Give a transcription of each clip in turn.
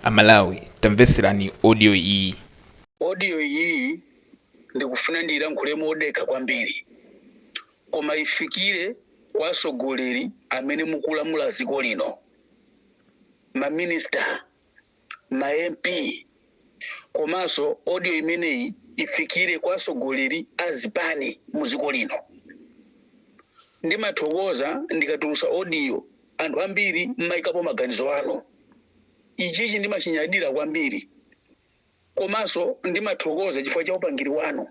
Amalawi tamveserani audio iyi. Audio iyi ndikufuna ndiyilankhule modeka kwambiri, koma ifikire kwa atsogoleri amene mukulamula dziko lino, maminista, ma MP, komanso audio imeneyi ifikire kwa atsogoleri a zipani mu dziko lino. Ndimathokoza ndikatulutsa audio anthu ambiri mmayikapo maganizo anu. Ichichi ndimachinyadira kwambiri, komanso ndimathokoza chifukwa cha upangiri wanu.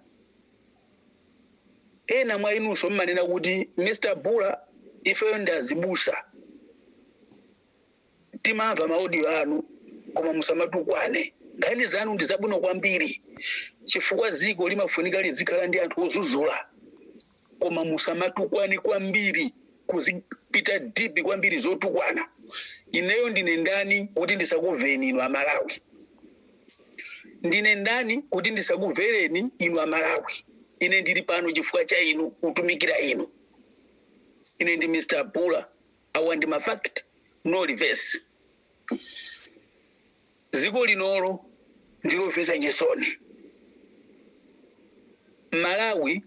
Ena mwa inunso mmanena kuti Mr. Bula ifeyo ndi azibusa, timamva maaudio anu koma musamatukwane. Nkhani zanu ndi zabwino kwambiri chifukwa dziko limafunika lizikhala ndi anthu ozuzula, koma musamatukwane kwambiri, kuzipita deep kwambiri zotukwana. Ineyo ndine ndani kuti ndisakuveni inu Amalawi? Ndine ndani kuti ndisakuvereni inu Amalawi? Ine ndili pano chifukwa cha inu, kutumikira inu. Ine ndi Mr. Bula, awa ndi mafact, no reverse. Dziko linolo ndilomvetsa chisoni. Malawi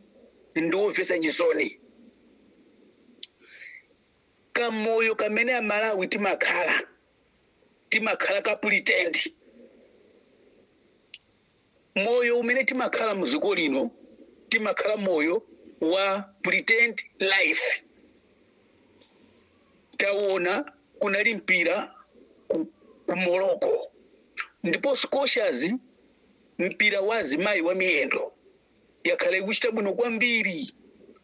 ndiwomvetsa chisoni. Kamoyo kamene Amalawi timakhala ka pretend. Moyo umene timakhala mu dziko lino timakhala moyo wa pretend life. Taona kunali mpira ku Morocco, ndipo Scotias mpira wa azimayi wa miyendo yakhala ikuchita bwino kwambiri.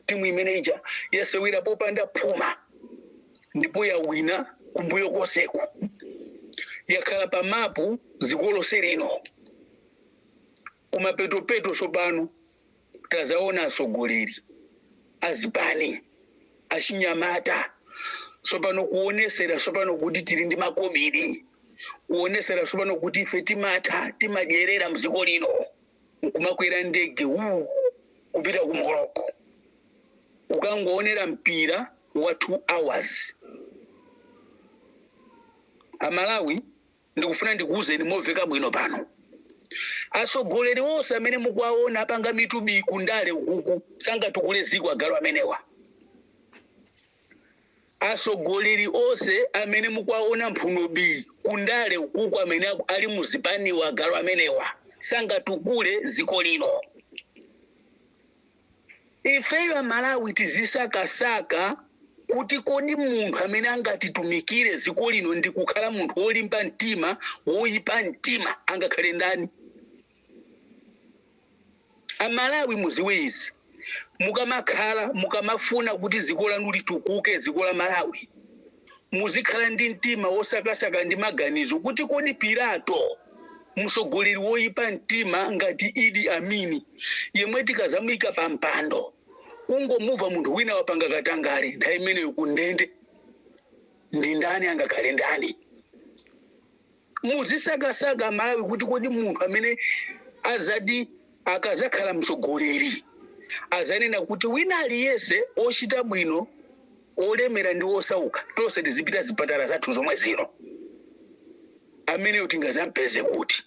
Timu imene ija yasewera popanda phuma ndipo yawina kumbuyo konseku, yakhala pa mapu dziko lonse lino. Kumapetopeto tsopano tazaona atsogoleri azipani achinyamata tsopano kuonesera tsopano kuti tili ndi makobiri, kuonesera tsopano kuti ife timadyerera mdziko lino, nkumakwera ndege kupita ku Morocco, ukangoonera mpira wa 2 hours. Amalawi ndikufuna ndikuwuzeni moveka bwino pano, atsogoleri onse amene mukuwaona apanga mitubi kundale ukuku sangatukule dziko agalu amenewa. Atsogoleri onse amene mukuwaona mphunobi kundale ukuku amene ali muzipani wa agalu amenewa sangatukule dziko lino. Ifeyo Amalawi tizisakasaka kuti kodi munthu amene angatitumikire dziko lino ndi kukhala munthu wolimba mtima, woyipa mtima, angakhale ndani? Amalawi muziwe izi, mukamafuna kuti dziko lanu litukuke, dziko la Malawi, muzikhala ndi mtima wosakasaka ndi maganizo kuti kodi Pilato, mtsogoleri woyipa mtima ngati Idi Amini, yemwe tikazamuyika pa mpando kungomuva munthu wina wapanga katangale nthawi imeneyo kundende, ndi ndani angakhale ndani? Muzisakasaka Malawi kuti kodi munthu amene azati akazakhala mtsogoleri azanena kuti wina aliyese ochita bwino, olemera ndi osauka tonse tizipita zipatala zathu zomwe zino. Ameneyo tingazampeze kuti?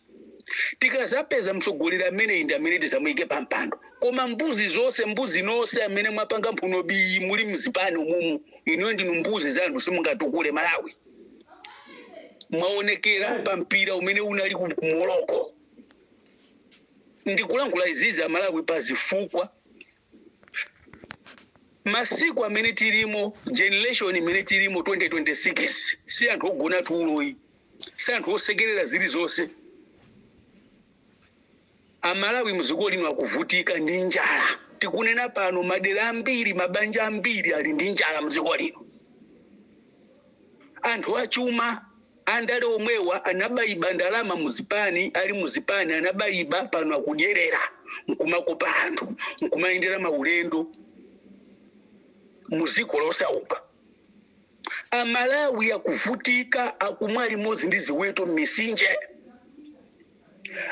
Tikazapeza mtsogoleri ameneyi ndi amene tizamuyike pa mpando. Koma mbuzi nonse amene mwapanga mphunobi muli mzipani umumu, inuyo ndinu mbuzi zanu simungatukule Malawi. Mwaonekera pa mpira umene unali ku Morocco. Ndikulankhula izizi Amalawi pazifukwa masiku amene tilimo, generation imene tilimo 2026, si anthu ogona tuloyi, si anthu osekerera zilizonse. Amalawi mdziko lino akuvutika ndi njala. Tikunena pano madera ambiri, mabanja ambiri ali ndi njala mdziko lino. Anthu achuma andale omwewa anabayiba ndalama muzipani, ali muzipani anabayiba pano akudyerera, nkumakopa anthu, nkumayendera maulendo muziko losauka. Amalawi akuvutika, akumwa limodzi ndi ziweto m'misinje.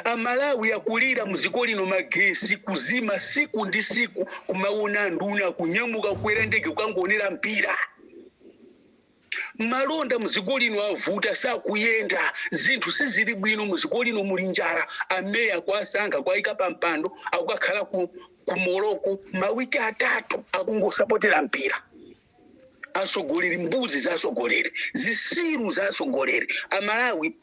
Amalawi akulira mdziko lino magesi kuzima siku ndi siku, kumaona nduna kunyamuka kukwera ndege kukangoonera mpira. malonda muziko lino avuta sakuyenda, zinthu sizili bwino muziko lino, muli njala. Ameya kwasankha kwayika pampando akukakhala ku Morocco mawiki atatu akungosapotera mpira. Asogoleri mbuzi za asogoleri, zisiru za asogoleri. Amalawi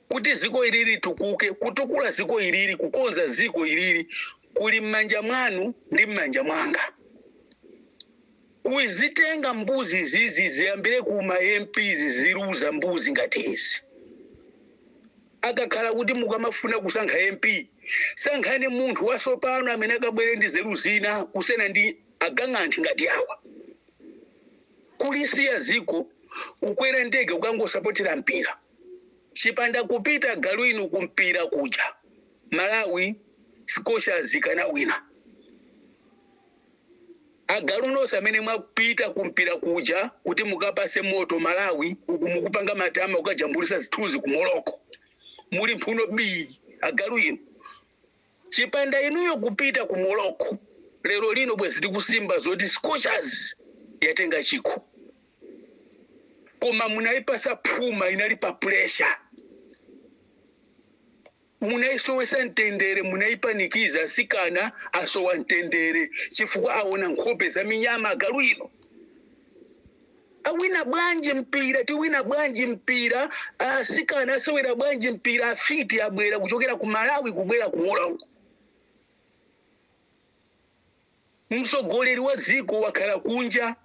kuti ziko iliri tukuke, kutukula ziko iliri, kukonza ziko iliri, kuli mmanja mwanu ndi mmanja mwanga. Kuzitenga mbuzi zizi ziyambire kuma MPs ziruza mbuzi ngati izi. Akakhala kuti mukamafuna kusankha MP, sankhani munthu wasopano amene akabwere ndi zeru zina kusena ndi agang'anthi ngati awa. Kulisiya ziko kukwera ndege ukangosapotera mpira. Chipanda kupita galu inu kumpira kuja. Malawi Scotias kana wina. Agalu nonse amene mwapita kumpira kuja kuti mukapase moto Malawi ukumukupanga matama ukajambulisa zithunzi ku Morocco. Muli mphuno B agalu inu. Chipanda inuyo kupita ku Morocco. Lero lino bwezi tikusimba zoti Scotias yatenga chiko. Koma munaipasa phuma inali pa pressure. Munaisowesa ntendere, munaipanikiza sikana asowa ntendere chifukwa aona nkhope za minyama agalu ino. Awina bwanji mpira, tiwina bwanji mpira, sikana asowera bwanji mpira, afiti abwera kuchokera ku Malawi kubwera ku Morocco. Msogoleri wa ziko wakhala kunja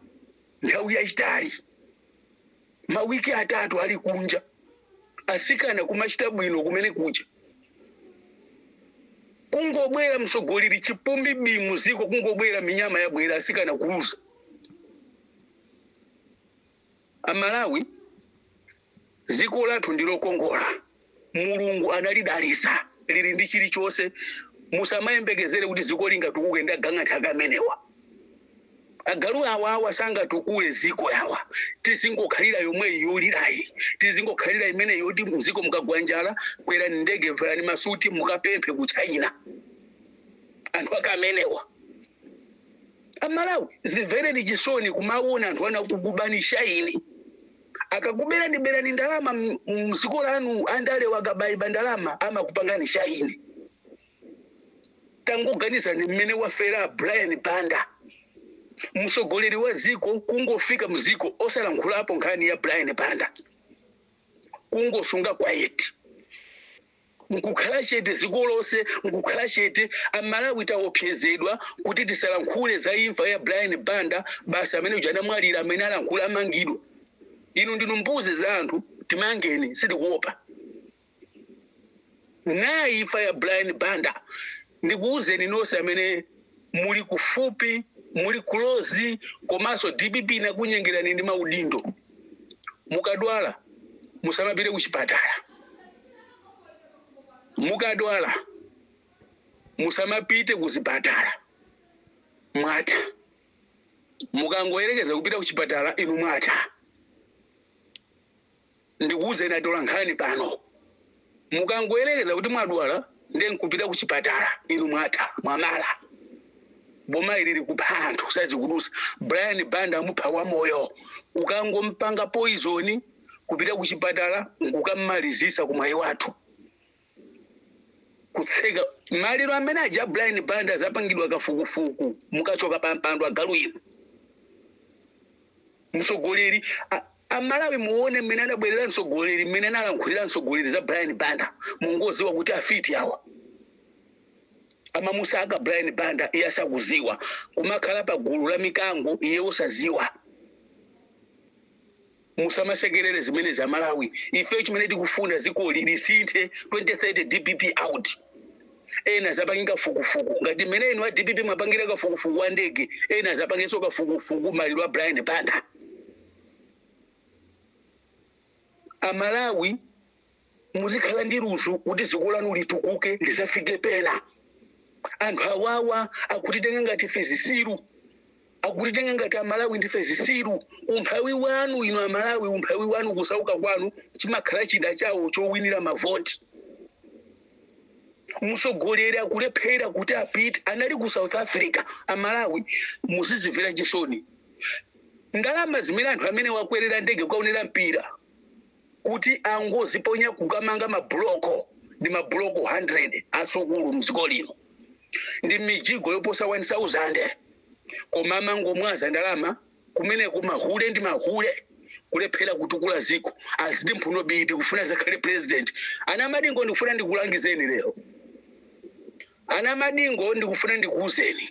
nthawi yayitali. Mawiki atatu ali kunja. Asikana kumachita bwino kumene kuja. Kungobwera msogoleri chipumbi bimu ziko kungobwera minyama yabwera asikana kuluza. Amalawi ziko lathu ndilo kongola. Mulungu analidalisa lili ndi chilichonse. Musamayembekezere kuti ziko lingatukuke ndi agang'anthi akamenewa. Agalu awa sanga tukule ziko yawa. Tizingokhalira yomwe yolirayi. Tizingokhalira imene yoti muziko mukagwanjala kwera ndege velani masuti mukapemphe ku China. Anthu akamenewa. Amalawi zimvere ndi chisoni kumaona anthu ana kukubanisha ini. Akakubera ndi berani ndalama muziko lanu andale wakabayiba ndalama ama kupanganisha ini. Tangoganiza ni mmene wafera Brian Banda. Msogoleri wa ziko kungofika muziko osalankhulapo nkhani ya Brian Banda. Kungosunga quiet. Nkukhala chete ziko lonse, nkukhala chete. Amalawi taopsezedwa kuti tisalankhule za imfa ya Brian Banda basi amene uja anamwalira amene alankhula amangidwa. Inu ndinu mbuzi za anthu timangeni sitikuopa. Na imfa ya Brian Banda ndikuuzeni nonse amene muli kufupi, muli kulozi, komanso DPP nakunyengerani ndi maudindo. Mukadwala musamapite ku chipatala. Mukadwala musamapite ku zipatala. Mwata. Mukangoyerekeza kupita ku chipatala inu mwata. Ndikuuzeni atola nkhani pano. Mukangoyerekeza kuti mwadwala ndi nkupita ku chipatala inu mwata mwamala. Boma ilili kupha anthu sazikudusa. Brian Banda amupha wa moyo. Ukangompanga poison kupita ku chipatala ngukamalizisa kumwayi wathu. Kutseka maliro amene aja Brian Banda zapangidwa kafukufuku mukachoka pampando agalu ino. Msogoleri Amalawi muone mmene adabwerera msogoleri mmene analankhulira msogoleri za Brian Banda. Mungoziwa kuti afiti awa. Amamusaka Brian Banda iye asakuziwa. Kumakhala pa gulu la mikango iye osaziwa. Musamasekerere zimene za Malawi. Ife chimene tikufuna ziko lisinthe 2030 DPP out. Ena zapangika fukufuku. Ngati mmene inu wa DPP mapangira kafukufuku wa ndege. Ena zapangiso kafukufuku maliro wa Brian Banda. Amalawi muzikhala ndi luso kuti ziko lanu litukuke lisafike pena. Anthu awawa akutitenga ngati fezisiru. Akutitenga ngati Amalawi ndi fezisiru. Umphawi wanu ino Amalawi, umphawi wanu kusauka kwanu chimakhala chida chawo chowinira mavoti. Musogoleri akulephera kuti apite anali ku South Africa. Amalawi muzizimvera chisoni. ndalama zimene anthu amene wakwerera ndege kukaonera mpira kuti angoziponya kukamanga mabloko ndi mabloko 100 asukulu mdziko lino ndi mijigo yoposa 1000 koma amangomwaza ndalama kumene kumahule ndi mahule kulephera kutukula ziko azidi mphuno biti kufuna zakhale president. Ana Madingo ndikufuna ndikulangizeni lero. Ana Madingo ndikufuna ndikuuzeni.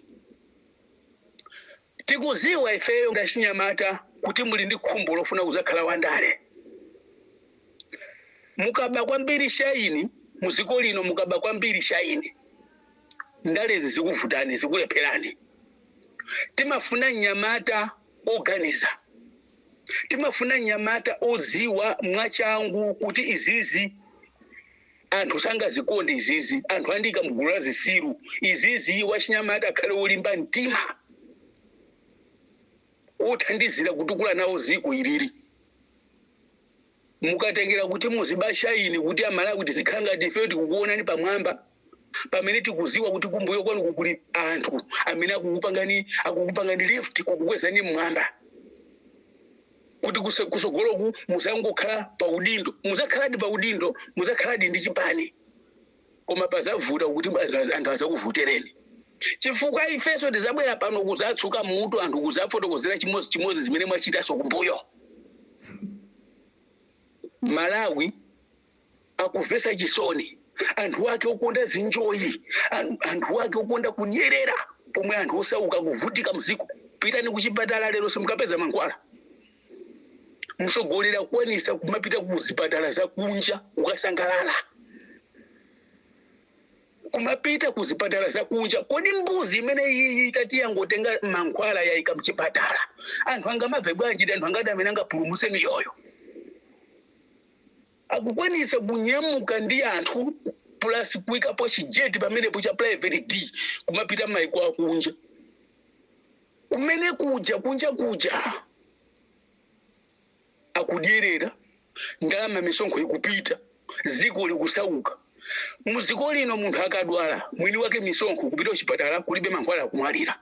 Tikuziwa ifeyo ndachinyamata kuti muli ndi khumbo lofuna kuzakhala wandale. Mukaba kwambiri shaini muziko lino mukaba kwambiri shaini. Ndalezi zikuvutani zikulepherani. Timafuna nyamata organizer. Timafuna nyamata oziwa mwachangu kuti izizi anthu sanga zikonde izizi anthu andika mgula zisiru izizi wachinyamata akhale olimba mtima othandizira kutukula nawo ziko ilili. Mukatengera kuti muzibasha ini kuti amala kuti zikhanga tifeti kukuona ni pamwamba pamene tikuziwa kuti kumbuyo kwanu kukuli anthu amene akukupangani lift kukukweza ni mwamba kuti kusogoloku muzangokhala pa udindo muzakhaladi pa udindo muzakhaladi ndi chipani koma pazavuta kuti anthu azakuvutereni chifukwa ifeso tizabwera pano kuzatsuka mutu anthu kuzafotokozera chimodzi zimene mwachitaso kumbuyo. Malawi akuvesa chisoni anthu wake ukonda zinjoyi anthu wake ukonda kudyerera pomwe anthu osauka kuvutika mziko. Pitani kuchipatala lero simukapeza mankhwala. Musogolera kuwanisa kumapita kuzipatala za kunja ukasangalala. Kumapita kuzipatala za kunja kodi mbuzi imene itatiya ngotenga mankhwala yaika mchipatala anthu angamabve bwanji anthu angada amene angapulumutse miyoyo. Akukwanisa kunyamuka ndi anthu plus kuikapo chijeti pamene pucha private D kumapita maiko akunja kumene kunja akudyerera ndalama misonkho ikupita ziko likusauka. Muziko lino munthu akadwala mwini wake misonkho kupita kuchipatala kulibe mankhwala akumwalira.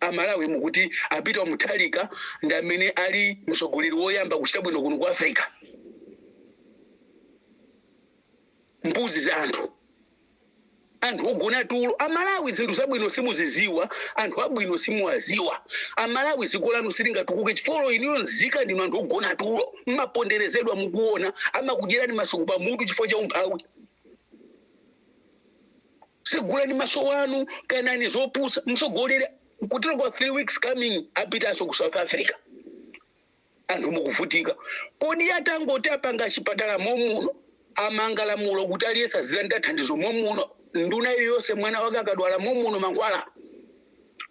Amalawi mukuti apita Mutharika ndi amene ali msogoleri woyamba kuchita bwino kuno ku Africa. Mbuzi za anthu ogona tulo. Amalawi zinthu zabwino simuziziwa anthu abwino simuwaziwa. Amalawi ziko lanu silingatukuke chifolo iniyo nzika ndino anthu ogona tulo mmaponderezedwa mukuona amakudyerani masuku pa mutu chifukwa cha umphawi. Sigulani maso wanu kanani zopusa msogolere kutira kwa 3 weeks coming apitaso ku South Africa. Anthu mukuvutika kodi atangoti apanga chipatala momuno amangalamulo kuti aliyesa zilanda thandizo momuno nduna yose mwana wake akadwala momuno mankhwala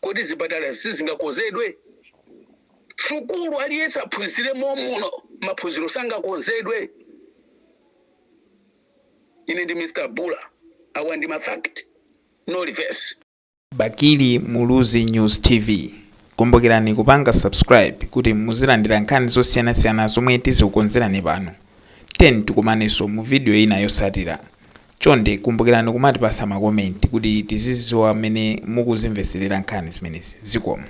kodi zipatala sizingakozedwe. Sukulu aliyesa aphunzire momuno maphunziro sangakonzedwe. Ine ndi Mr. Bula awa ndi mafact no reverse. Bakili Muluzi News TV. Kumbukirani kupanga subscribe kuti muzilandira nkhani zosiyanasiyana zomwe tizikukonzerani pano. Tikumaneso mu video ina yosatira. Chonde kumbukirani kumatipasa makomenti kuti tiziziwa amene mukuzimveserera nkhani zimenezi. Zikomo.